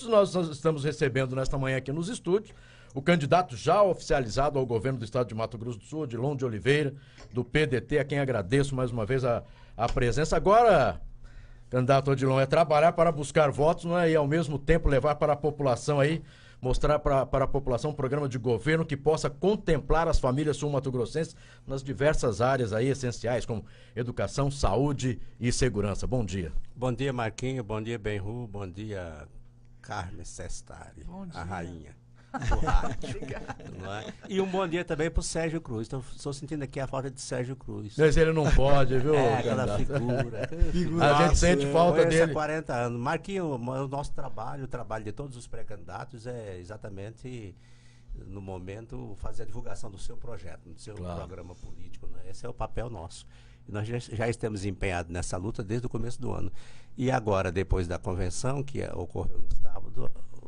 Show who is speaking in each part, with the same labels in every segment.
Speaker 1: Nós estamos recebendo nesta manhã aqui nos estúdios o candidato já oficializado ao governo do estado de Mato Grosso do Sul, Odilon de Oliveira, do PDT, a quem agradeço mais uma vez a presença. Agora, candidato Odilon, é trabalhar para buscar votos, não é? E ao mesmo tempo levar para a população aí, mostrar para a população um programa de governo que possa contemplar as famílias sul-mato-grossenses nas diversas áreas aí essenciais, como educação, saúde e segurança. Bom dia.
Speaker 2: Bom dia, Marquinho. Bom dia, Benru. Bom dia, Carmen Sestari, a rainha do rádio. Não é? E um bom dia também para o Sérgio Cruz. Estou sentindo aqui a falta de Sérgio Cruz.
Speaker 1: Mas ele não pode, viu?
Speaker 2: Aquela figura.
Speaker 1: A gente sente falta dele.
Speaker 2: Há 40 anos. Marquinho, o nosso trabalho, o trabalho de todos os pré-candidatos é exatamente, no momento, fazer a divulgação do seu projeto, do seu programa político. Né? Esse é o papel nosso. E nós já estamos empenhados nessa luta desde o começo do ano. E agora, depois da convenção, que ocorreu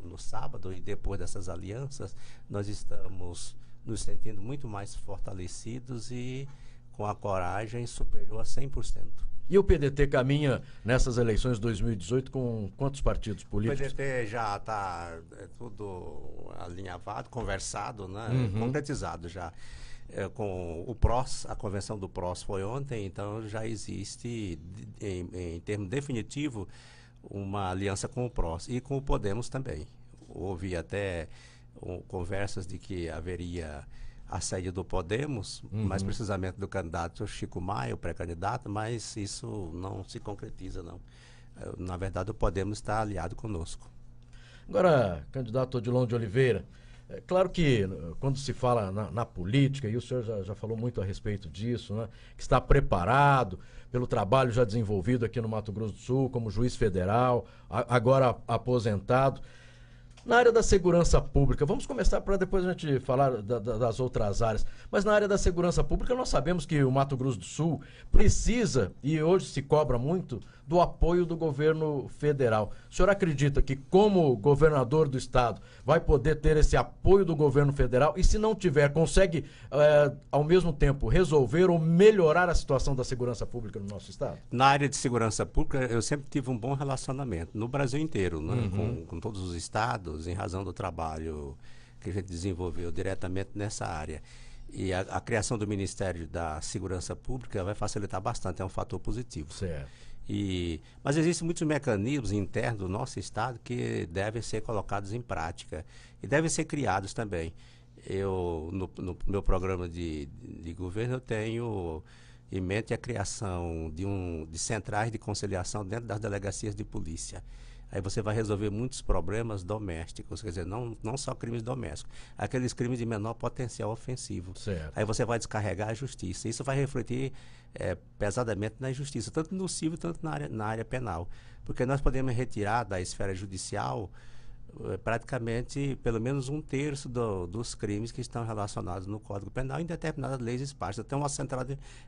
Speaker 2: no sábado, e depois dessas alianças, nós estamos nos sentindo muito mais fortalecidos e com a coragem superior a 100%.
Speaker 1: E o PDT caminha nessas eleições de 2018 com quantos partidos políticos?
Speaker 2: O PDT já está tudo alinhavado, conversado, né? Concretizado já. Com o PROS, a convenção do PROS foi ontem, então já existe, em termo definitivo, uma aliança com o PROS e com o Podemos também. Houve até conversas de que haveria a saída do Podemos, mais precisamente do candidato Chico Maia, o pré-candidato, mas isso não se concretiza, não. Na verdade, o Podemos está aliado conosco.
Speaker 1: Agora, candidato Odilon de Oliveira, é claro que quando se fala na política, e o senhor já falou muito a respeito disso, né, que está preparado pelo trabalho já desenvolvido aqui no Mato Grosso do Sul, como juiz federal, agora aposentado. Na área da segurança pública, vamos começar para depois a gente falar das outras áreas, mas na área da segurança pública nós sabemos que o Mato Grosso do Sul precisa, e hoje se cobra muito, do apoio do governo federal. O senhor acredita que, como governador do estado, vai poder ter esse apoio do governo federal e, se não tiver, consegue, ao mesmo tempo, resolver ou melhorar a situação da segurança pública no nosso estado?
Speaker 2: Na área de segurança pública, eu sempre tive um bom relacionamento, no Brasil inteiro, né? Com todos os estados, em razão do trabalho que a gente desenvolveu diretamente nessa área. E a criação do Ministério da Segurança Pública vai facilitar bastante, é um fator positivo.
Speaker 1: Certo.
Speaker 2: Mas existem muitos mecanismos internos do nosso estado que devem ser colocados em prática e devem ser criados também. No meu programa de governo, eu tenho em mente a criação de centrais de conciliação dentro das delegacias de polícia. Aí você vai resolver muitos problemas domésticos, quer dizer, não só crimes domésticos, aqueles crimes de menor potencial ofensivo.
Speaker 1: Certo.
Speaker 2: Aí você vai descarregar a justiça. Isso vai refletir pesadamente na justiça, tanto no civil, tanto na área penal. Porque nós podemos retirar da esfera judicial praticamente pelo menos 1/3 dos crimes que estão relacionados no Código Penal em determinadas leis esparsas. Tem uma central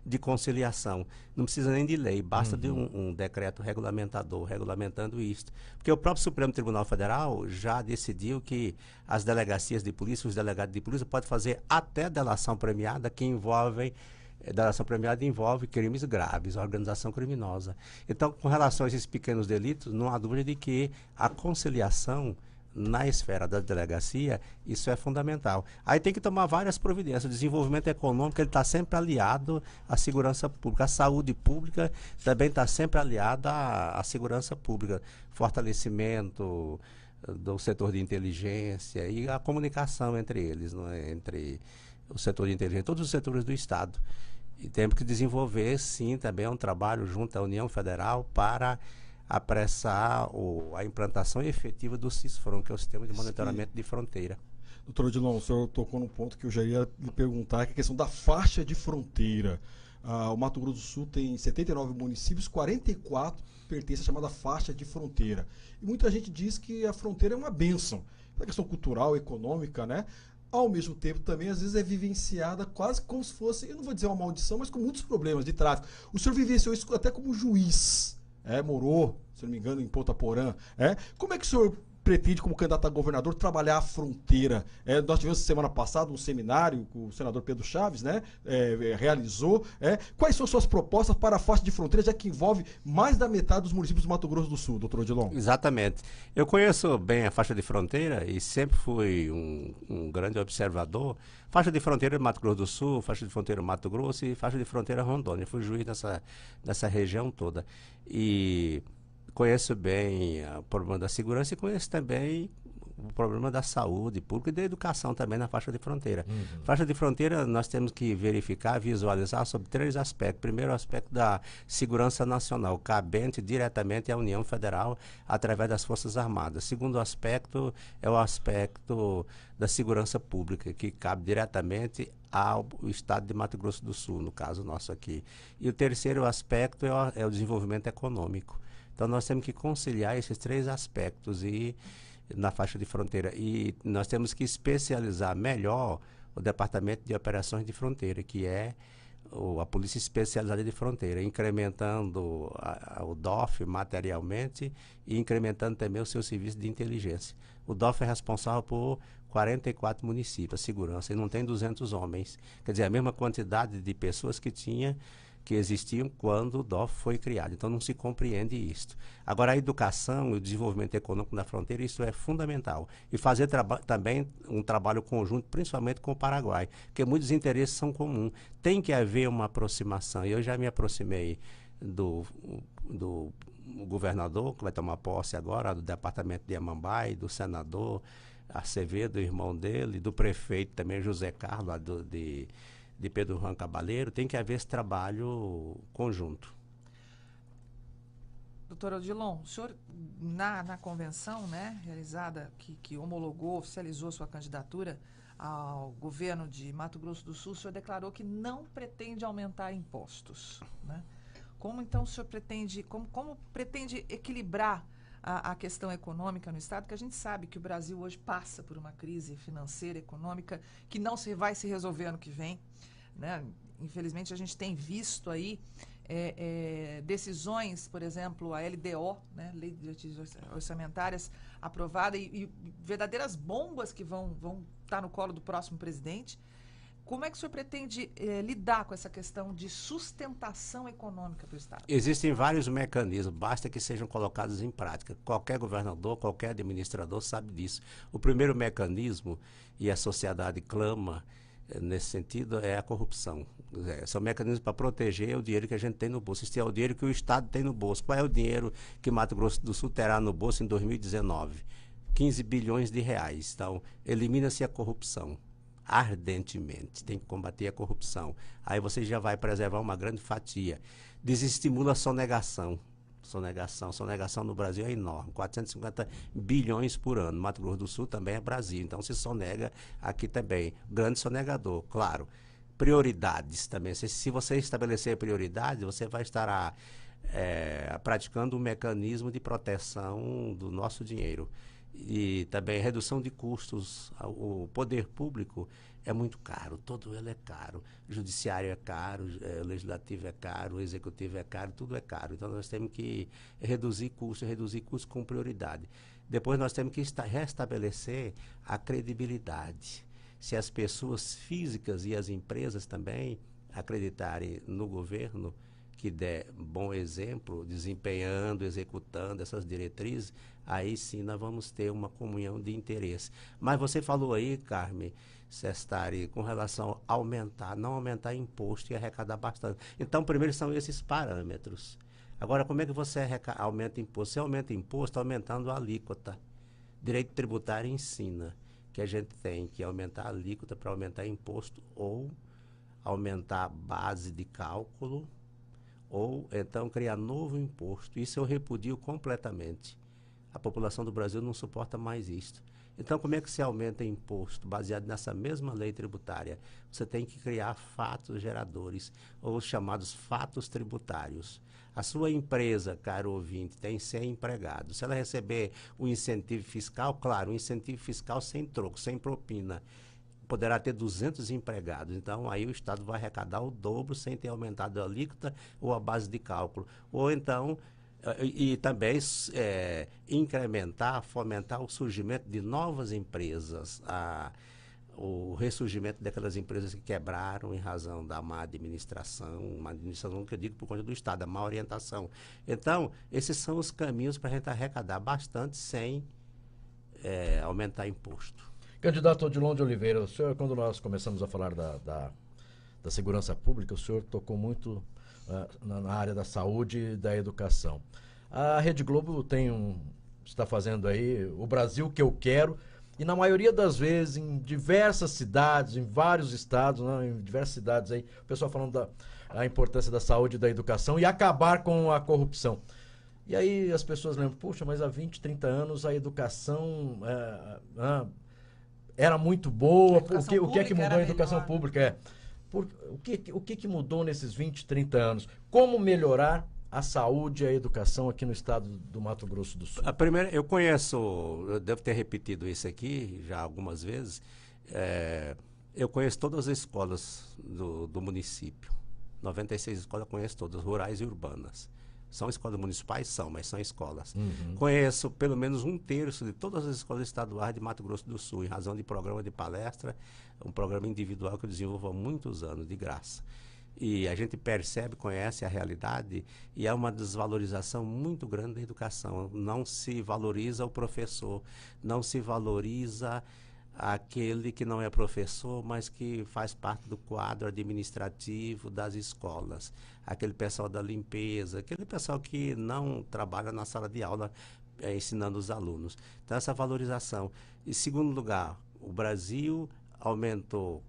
Speaker 2: de conciliação, não precisa nem de lei, basta de um decreto regulamentador, regulamentando isso. Porque o próprio Supremo Tribunal Federal já decidiu que as delegacias de polícia, os delegados de polícia podem fazer até delação premiada que envolve delação premiada envolve crimes graves, organização criminosa. Então, com relação a esses pequenos delitos, não há dúvida de que a conciliação na esfera da delegacia, isso é fundamental. Aí tem que tomar várias providências. O desenvolvimento econômico ele está sempre aliado à segurança pública. A saúde pública também está sempre aliada à segurança pública. Fortalecimento do setor de inteligência e a comunicação entre eles, não é? Entre o setor de inteligência, todos os setores do Estado. E temos que desenvolver, sim, também um trabalho junto à União Federal para apressar a implantação efetiva do CISFRON, que é o Sistema de Monitoramento de Fronteira.
Speaker 3: Doutor Odilon, o senhor tocou num ponto que eu já ia lhe perguntar, que é a questão da faixa de fronteira. O Mato Grosso do Sul tem 79 municípios, 44 pertencem à chamada faixa de fronteira. E muita gente diz que a fronteira é uma bênção, é questão cultural, econômica, né? Ao mesmo tempo também, às vezes, é vivenciada quase como se fosse, eu não vou dizer uma maldição, mas com muitos problemas de tráfico. O senhor vivenciou isso até como juiz, morou, se não me engano, em Ponta Porã. Como é que o senhor pretende, como candidato a governador, trabalhar a fronteira? Nós tivemos semana passada um seminário que o senador Pedro Chaves, né, realizou. Quais são suas propostas para a faixa de fronteira, já que envolve mais da metade dos municípios do Mato Grosso do Sul, doutor Odilon?
Speaker 2: Exatamente. Eu conheço bem a faixa de fronteira e sempre fui um grande observador. Faixa de fronteira do Mato Grosso do Sul, faixa de fronteira do Mato Grosso e faixa de fronteira Rondônia. Eu fui juiz nessa região toda. E conheço bem o problema da segurança e conheço também o problema da saúde pública e da educação também na faixa de fronteira. Faixa de fronteira nós temos que verificar, visualizar sobre 3 aspectos. Primeiro, o aspecto da segurança nacional, cabente diretamente à União Federal através das Forças Armadas. Segundo aspecto é o aspecto da segurança pública, que cabe diretamente ao estado de Mato Grosso do Sul, no caso nosso aqui. E o terceiro aspecto é o desenvolvimento econômico. Então nós temos que conciliar esses 3 aspectos na faixa de fronteira. E nós temos que especializar melhor o Departamento de Operações de Fronteira, que é a Polícia Especializada de Fronteira, incrementando o DOF materialmente e incrementando também o seu serviço de inteligência. O DOF é responsável por 44 municípios, a segurança, e não tem 200 homens. Quer dizer, a mesma quantidade de pessoas que existiam quando o DOF foi criado. Então não se compreende isso. Agora a educação e o desenvolvimento econômico na fronteira, isso é fundamental. E fazer também um trabalho conjunto, principalmente com o Paraguai, porque muitos interesses são comuns. Tem que haver uma aproximação. Eu já me aproximei do governador, que vai tomar posse agora, do departamento de Amambai, do senador Acevedo, irmão dele, do prefeito também, José Carlos, lá de Pedro Juan Cabaleiro. Tem que haver esse trabalho conjunto.
Speaker 4: Doutor Odilon, o senhor, na convenção, né, realizada, que homologou, oficializou sua candidatura ao governo de Mato Grosso do Sul, o senhor declarou que não pretende aumentar impostos, né? Como então o senhor pretende, como pretende equilibrar a questão econômica no Estado, que a gente sabe que o Brasil hoje passa por uma crise financeira, econômica, que não vai se resolver ano que vem, né? Infelizmente, a gente tem visto aí decisões, por exemplo, a LDO, né, Lei de Diretrizes Orçamentárias, aprovada e verdadeiras bombas que vão estar no colo do próximo presidente. Como é que o senhor pretende lidar com essa questão de sustentação econômica para o Estado?
Speaker 2: Existem vários mecanismos, basta que sejam colocados em prática. Qualquer governador, qualquer administrador sabe disso. O primeiro mecanismo, e a sociedade clama nesse sentido, é a corrupção. São mecanismos para proteger o dinheiro que a gente tem no bolso. Esse é o dinheiro que o Estado tem no bolso. Qual é o dinheiro que Mato Grosso do Sul terá no bolso em 2019? 15 bilhões de reais. Então, elimina-se a corrupção. Ardentemente, tem que combater a corrupção. Aí você já vai preservar uma grande fatia. Desestimula a sonegação. Sonegação no Brasil é enorme, 450 bilhões por ano. Mato Grosso do Sul também é Brasil, então se sonega aqui também. Grande sonegador, claro. Prioridades também. Se você estabelecer prioridades, você vai estar praticando um mecanismo de proteção do nosso dinheiro. E também redução de custos. O poder público é muito caro, todo ele é caro. O judiciário é caro, o legislativo é caro, o executivo é caro, tudo é caro. Então nós temos que reduzir custos com prioridade. Depois nós temos que restabelecer a credibilidade. Se as pessoas físicas e as empresas também acreditarem no governo, que der bom exemplo, desempenhando, executando essas diretrizes, aí sim nós vamos ter uma comunhão de interesse. Mas você falou aí, Carmen Sestari, com relação a não aumentar imposto e arrecadar bastante. Então, primeiro são esses parâmetros. Agora, como é que você aumenta imposto? Você aumenta imposto aumentando a alíquota. Direito tributário ensina que a gente tem que aumentar a alíquota para aumentar imposto ou aumentar a base de cálculo, ou então criar novo imposto. Isso eu repudio completamente. A população do Brasil não suporta mais isso. Então, como é que se aumenta imposto baseado nessa mesma lei tributária? Você tem que criar fatos geradores, ou os chamados fatos tributários. A sua empresa, caro ouvinte, tem 100 empregados. Se ela receber um incentivo fiscal, claro, um incentivo fiscal sem troco, sem propina, poderá ter 200 empregados. Então, aí o Estado vai arrecadar o dobro sem ter aumentado a alíquota ou a base de cálculo. Ou então, E também incrementar, fomentar o surgimento de novas empresas, o ressurgimento daquelas empresas que quebraram em razão da má administração que eu digo por conta do Estado, da má orientação. Então, esses são os caminhos para a gente arrecadar bastante sem aumentar imposto.
Speaker 1: Candidato Odilon de Oliveira, o senhor, quando nós começamos a falar da segurança pública, o senhor tocou muito na área da saúde e da educação. A Rede Globo está fazendo aí o Brasil que eu quero, e na maioria das vezes, em diversas cidades, em vários estados, né, em diversas cidades aí, o pessoal falando da importância da saúde e da educação e acabar com a corrupção. E aí as pessoas lembram, puxa, mas há 20, 30 anos a educação era muito boa, o que é que mudou a educação pública? O que mudou nesses 20, 30 anos? Como melhorar a saúde e a educação aqui no estado do Mato Grosso do Sul?
Speaker 2: A primeira, eu devo ter repetido isso aqui já algumas vezes, eu conheço todas as escolas do município. 96 escolas eu conheço todas, rurais e urbanas. São escolas municipais? Mas são escolas.
Speaker 1: Uhum.
Speaker 2: Conheço pelo menos 1/3 de todas as escolas estaduais de Mato Grosso do Sul, em razão de programa de palestra, um programa individual que eu desenvolvo há muitos anos, de graça. E a gente percebe, conhece a realidade, e há uma desvalorização muito grande da educação. Não se valoriza o professor, não se valoriza aquele que não é professor, mas que faz parte do quadro administrativo das escolas. Aquele pessoal da limpeza, aquele pessoal que não trabalha na sala de aula ensinando os alunos. Então, essa valorização. Em segundo lugar, o Brasil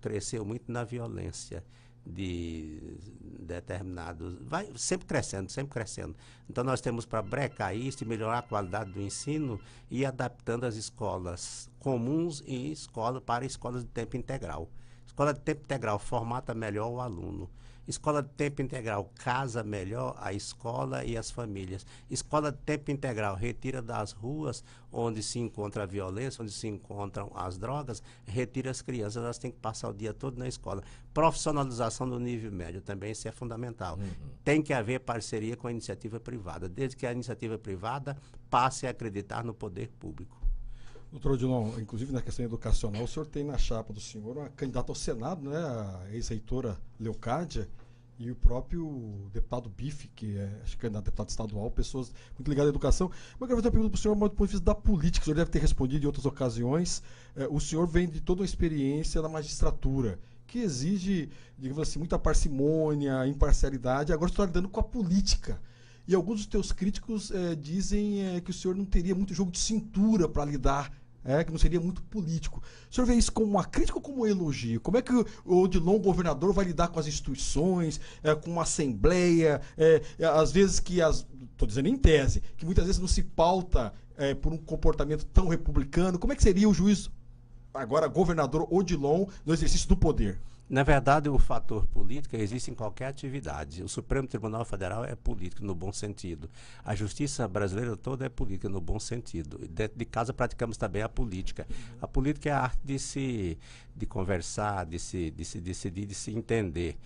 Speaker 2: cresceu muito na violência de determinados, vai sempre crescendo. Então nós temos para brecar isso e melhorar a qualidade do ensino e adaptando as escolas comuns para escolas de tempo integral. Escola de tempo integral formata melhor o aluno. Escola de tempo integral casa melhor a escola e as famílias. Escola de tempo integral retira das ruas onde se encontra a violência, onde se encontram as drogas, retira as crianças, elas têm que passar o dia todo na escola. Profissionalização do nível médio também, isso é fundamental. Tem que haver parceria com a iniciativa privada, desde que a iniciativa privada passe a acreditar no poder público.
Speaker 3: Doutor Odilon, inclusive na questão educacional, o senhor tem na chapa do senhor uma candidata ao Senado, né, a ex-reitora Leocádia, e o próprio deputado Bife, que é candidato a deputado estadual, pessoas muito ligadas à educação. Mas eu quero fazer uma pergunta para o senhor, do ponto de vista da política, o senhor deve ter respondido em outras ocasiões. O senhor vem de toda uma experiência na magistratura, que exige, digamos assim, muita parcimônia, imparcialidade, agora o senhor está lidando com a política. E alguns dos teus críticos dizem que o senhor não teria muito jogo de cintura para lidar, que não seria muito político. O senhor vê isso como uma crítica ou como um elogio? Como é que o Odilon, governador, vai lidar com as instituições, com uma assembleia, às vezes estou dizendo em tese, que muitas vezes não se pauta por um comportamento tão republicano? Como é que seria o juiz, agora governador Odilon, no exercício do poder?
Speaker 2: Na verdade, o fator político existe em qualquer atividade. O Supremo Tribunal Federal é político, no bom sentido. A justiça brasileira toda é política, no bom sentido. Dentro de casa, praticamos também a política. A política é a arte de conversar, de se decidir, de se entender.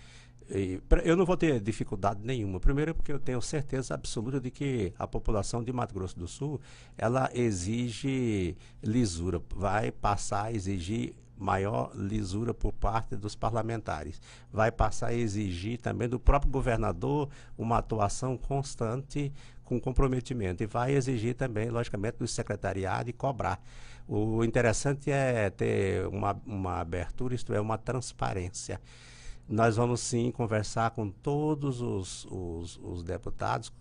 Speaker 2: Eu não vou ter dificuldade nenhuma. Primeiro, porque eu tenho certeza absoluta de que a população de Mato Grosso do Sul, ela exige lisura, vai passar a exigir maior lisura por parte dos parlamentares. Vai passar a exigir também do próprio governador uma atuação constante com comprometimento. E vai exigir também, logicamente, do secretariado e cobrar. O interessante é ter uma abertura, isto é, uma transparência. Nós vamos sim conversar com todos os deputados,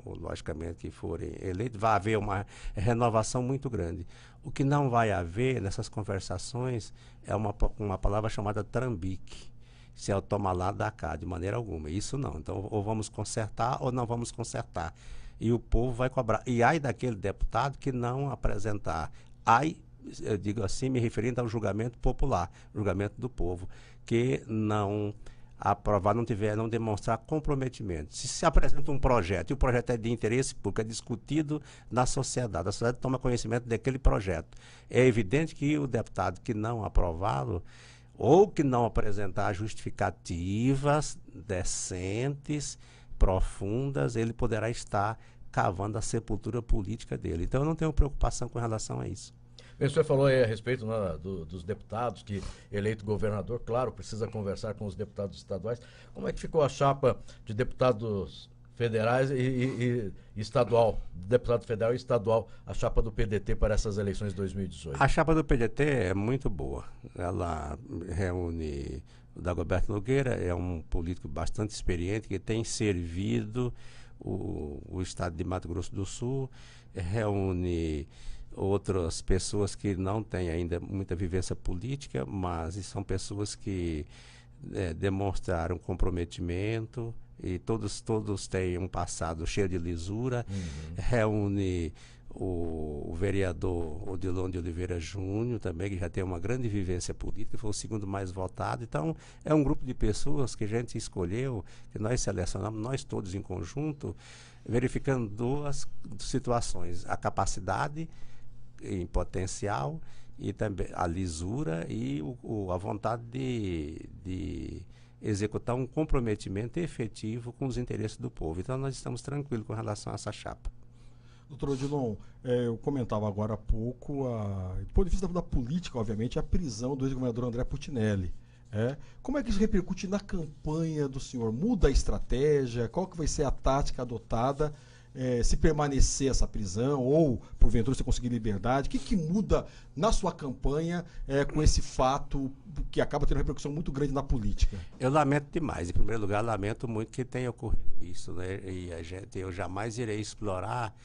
Speaker 2: logicamente, que forem eleitos. Vai haver uma renovação muito grande. O que não vai haver nessas conversações é uma palavra chamada trambique. Se é o toma lá, dá cá, de maneira alguma. Isso não. Então, ou vamos consertar ou não vamos consertar. E o povo vai cobrar. E ai daquele deputado que não apresentar. Ai, eu digo assim, me referindo ao julgamento popular, julgamento do povo, que não aprovar, não demonstrar comprometimento. Se apresenta um projeto, e o projeto é de interesse público, é discutido na sociedade, a sociedade toma conhecimento daquele projeto. É evidente que o deputado que não aprová-lo, ou que não apresentar justificativas decentes, profundas, ele poderá estar cavando a sepultura política dele. Então eu não tenho preocupação com relação a isso.
Speaker 1: O senhor falou aí a respeito, né, dos deputados, que eleito governador, claro, precisa conversar com os deputados estaduais. Como é que ficou a chapa de deputados federais e estadual, deputado federal e estadual, a chapa do PDT para essas eleições de 2018?
Speaker 2: A chapa do PDT é muito boa. Ela reúne o Dagoberto Nogueira, é um político bastante experiente, que tem servido o estado de Mato Grosso do Sul, reúne outras pessoas que não têm ainda muita vivência política, mas são pessoas que demonstraram comprometimento, e todos têm um passado cheio de lisura. Reúne o vereador Odilon de Oliveira Júnior também, que já tem uma grande vivência política, foi o segundo mais votado. Então, é um grupo de pessoas que a gente escolheu, que nós selecionamos, nós todos em conjunto, verificando duas situações: a capacidade em potencial e também a lisura e a vontade de executar um comprometimento efetivo com os interesses do povo. Então nós estamos tranquilos com relação a essa chapa.
Speaker 3: Doutor Odilon, eu comentava agora há pouco, do ponto de vista da política, obviamente, a prisão do ex-governador André Putinelli. Como é que isso repercute na campanha do senhor? Muda a estratégia? Qual que vai ser a tática adotada se permanecer essa prisão ou, porventura, você conseguir liberdade? O que muda na sua campanha com esse fato que acaba tendo uma repercussão muito grande na política?
Speaker 2: Eu lamento demais. Em primeiro lugar, lamento muito que tenha ocorrido isso, né? E eu jamais irei explorar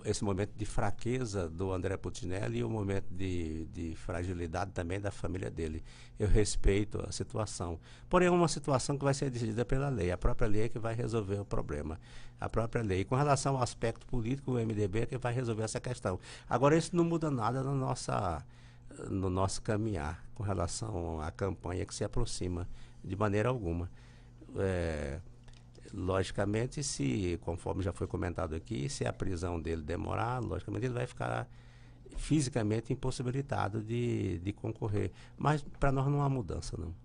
Speaker 2: esse momento de fraqueza do André Putinelli e o momento de fragilidade também da família dele. Eu respeito a situação. Porém, é uma situação que vai ser decidida pela lei. A própria lei é que vai resolver o problema. A própria lei. E com relação ao aspecto político, o MDB é que vai resolver essa questão. Agora, isso não muda nada no nosso caminhar com relação à campanha que se aproxima, de maneira alguma. Logicamente, conforme já foi comentado aqui, se a prisão dele demorar, logicamente ele vai ficar fisicamente impossibilitado de concorrer. Mas para nós não há mudança, não.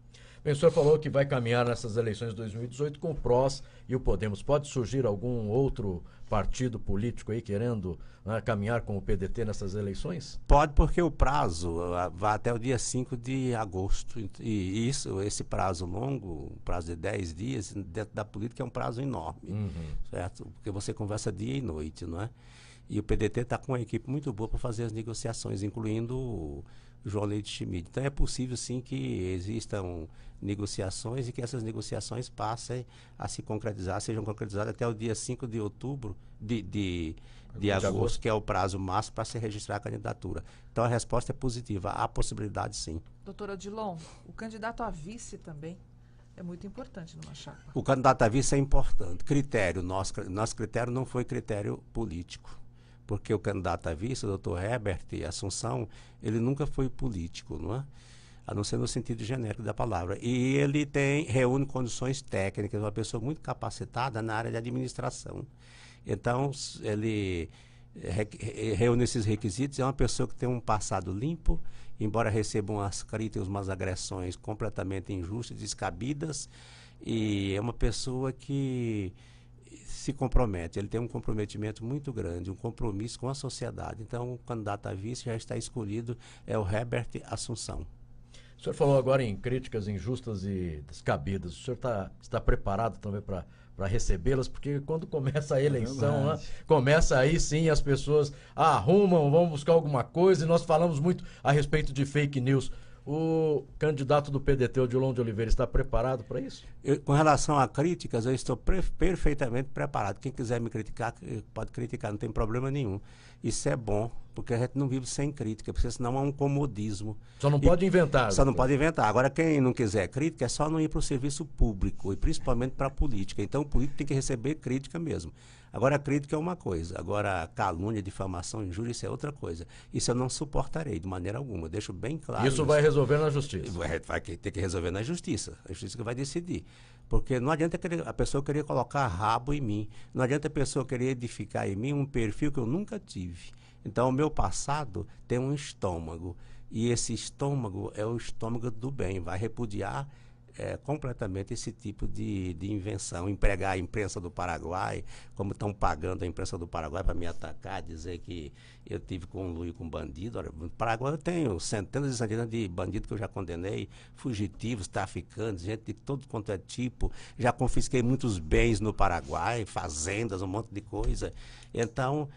Speaker 1: Bem, o senhor falou que vai caminhar nessas eleições de 2018 com o PROS e o Podemos. Pode surgir algum outro partido político aí querendo caminhar com o PDT nessas eleições?
Speaker 2: Pode, porque o prazo vai até o dia 5 de agosto. E esse prazo longo, um prazo de 10 dias, dentro da política é um prazo enorme, certo? Porque você conversa dia e noite, não é? E o PDT está com uma equipe muito boa para fazer as negociações, incluindo o João Leite Schmidt. Então é possível sim que existam negociações e que essas negociações passem a se concretizar, sejam concretizadas até o dia 5 de outubro de agosto, que é o prazo máximo para se registrar a candidatura. Então a resposta é positiva, há possibilidade sim.
Speaker 4: Doutora Odilon, o candidato a vice também é muito importante numa chapa.
Speaker 2: O candidato a vice é importante. Nosso critério não foi critério político, porque o candidato a vice, o doutor Herbert Assunção, ele nunca foi político, não é? A não ser no sentido genérico da palavra. E ele reúne condições técnicas, uma pessoa muito capacitada na área de administração. Então, ele reúne esses requisitos, é uma pessoa que tem um passado limpo, embora receba umas críticas, umas agressões completamente injustas, descabidas, e é uma pessoa que se compromete, ele tem um comprometimento muito grande, um compromisso com a sociedade. Então, o candidato a vice já está escolhido, é o Herbert Assunção.
Speaker 1: O senhor falou agora em críticas injustas e descabidas. O senhor está preparado também para recebê-las? Porque quando começa a eleição, começa aí sim as pessoas arrumam, vão buscar alguma coisa, e nós falamos muito a respeito de fake news. O candidato do PDT, Odilon de Oliveira, está preparado para isso?
Speaker 2: Com relação a críticas, eu estou perfeitamente preparado. Quem quiser me criticar, pode criticar, não tem problema nenhum. Isso é bom, porque a gente não vive sem crítica, porque senão é um comodismo.
Speaker 1: Só não pode inventar.
Speaker 2: Só não pode inventar. Agora, quem não quiser crítica, é só não ir para o serviço público, e principalmente para a política. Então, o político tem que receber crítica mesmo. Agora, a crítica é uma coisa. Agora, calúnia, difamação, injúria, isso é outra coisa. Isso eu não suportarei de maneira alguma. Eu deixo bem claro.
Speaker 1: Isso vai resolver na justiça?
Speaker 2: Vai ter que resolver na justiça. A justiça que vai decidir. Porque não adianta a pessoa querer colocar rabo em mim. Não adianta a pessoa querer edificar em mim um perfil que eu nunca tive. Então, o meu passado tem um estômago. E esse estômago é o estômago do bem. Vai repudiar completamente esse tipo de invenção, empregar a imprensa do Paraguai, como estão pagando a imprensa do Paraguai para me atacar, dizer que eu tive conluio com bandido. Olha, no Paraguai eu tenho centenas e centenas de bandidos que eu já condenei, fugitivos, traficantes, gente de todo quanto é tipo, já confisquei muitos bens no Paraguai, fazendas, um monte de coisa. Então,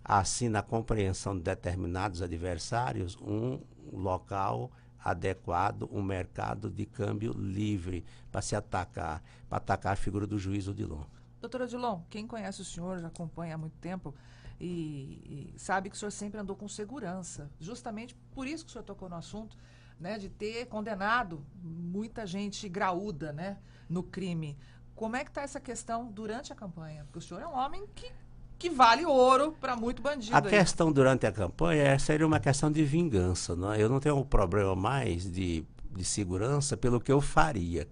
Speaker 2: assim, na compreensão de determinados adversários, um local adequado, um mercado de câmbio livre para se atacar, para atacar a figura do juiz Odilon.
Speaker 4: Doutor Odilon, quem conhece o senhor, já acompanha há muito tempo e sabe que o senhor sempre andou com segurança. Justamente por isso que o senhor tocou no assunto, né, de ter condenado muita gente graúda, né, no crime. Como é que está essa questão durante a campanha? Porque o senhor é um homem que vale ouro para muito bandido.
Speaker 2: A questão durante a campanha seria uma questão de vingança. Não é? Eu não tenho um problema mais de segurança pelo que eu faria,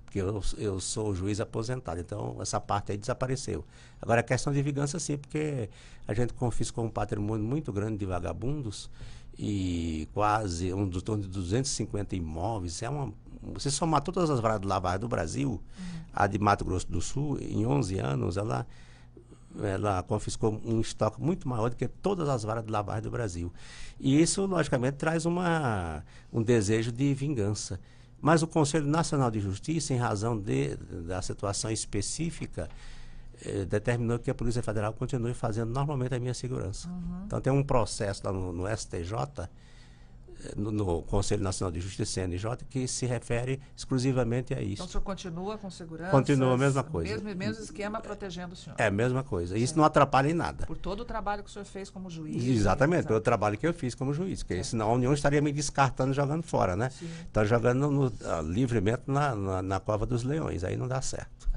Speaker 2: porque eu sou juiz aposentado, então essa parte aí desapareceu. Agora a questão de vingança sim, porque a gente confiscou um patrimônio muito grande de vagabundos e quase em torno de 250 imóveis. Você somar todas as varas de lavagem do Brasil, a de Mato Grosso do Sul, em 11 anos, ela confiscou um estoque muito maior do que todas as varas de lavagem do Brasil. E isso, logicamente, traz um desejo de vingança. Mas o Conselho Nacional de Justiça, em razão da situação específica, determinou que a Polícia Federal continue fazendo normalmente a minha segurança. Então tem um processo lá no STJ, no Conselho Nacional de Justiça, CNJ, que se refere exclusivamente a isso.
Speaker 4: Então o senhor continua com segurança?
Speaker 2: Continua a mesma coisa.
Speaker 4: Mesmo esquema protegendo o senhor?
Speaker 2: É a mesma coisa. Isso não atrapalha em nada.
Speaker 4: Por todo o trabalho que o senhor fez como juiz?
Speaker 2: Exatamente, pelo trabalho que eu fiz como juiz, porque senão a União estaria me descartando, jogando fora, né? Então jogando livremente na cova dos leões, aí não dá certo.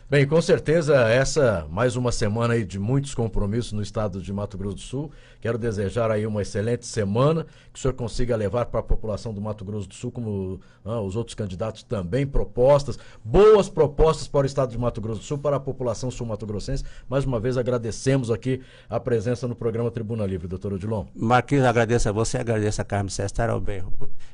Speaker 1: Bem, com certeza essa mais uma semana aí de muitos compromissos no estado de Mato Grosso do Sul. Quero desejar aí uma excelente semana, que o senhor consiga levar para a população do Mato Grosso do Sul, como os outros candidatos também, boas propostas para o estado de Mato Grosso do Sul, para a população sul-mato-grossense. Mais uma vez agradecemos aqui a presença no programa Tribuna Livre, doutor Odilon.
Speaker 2: Marquinhos, agradeço a você, agradeço a Carmen César bem.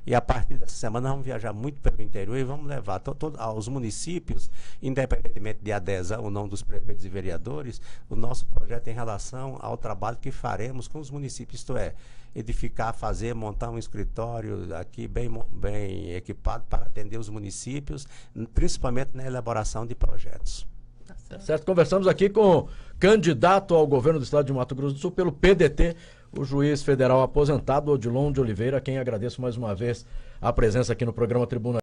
Speaker 2: E a partir dessa semana vamos viajar muito pelo interior e vamos levar aos municípios, independentemente de adesão ou não dos prefeitos e vereadores, o nosso projeto em relação ao trabalho que faremos com os municípios, isto é, edificar, montar um escritório aqui bem equipado para atender os municípios, principalmente na elaboração de projetos.
Speaker 1: Certo, conversamos aqui com o candidato ao governo do estado de Mato Grosso do Sul pelo PDT, o juiz federal aposentado Odilon de Oliveira, a quem agradeço mais uma vez a presença aqui no programa Tribuna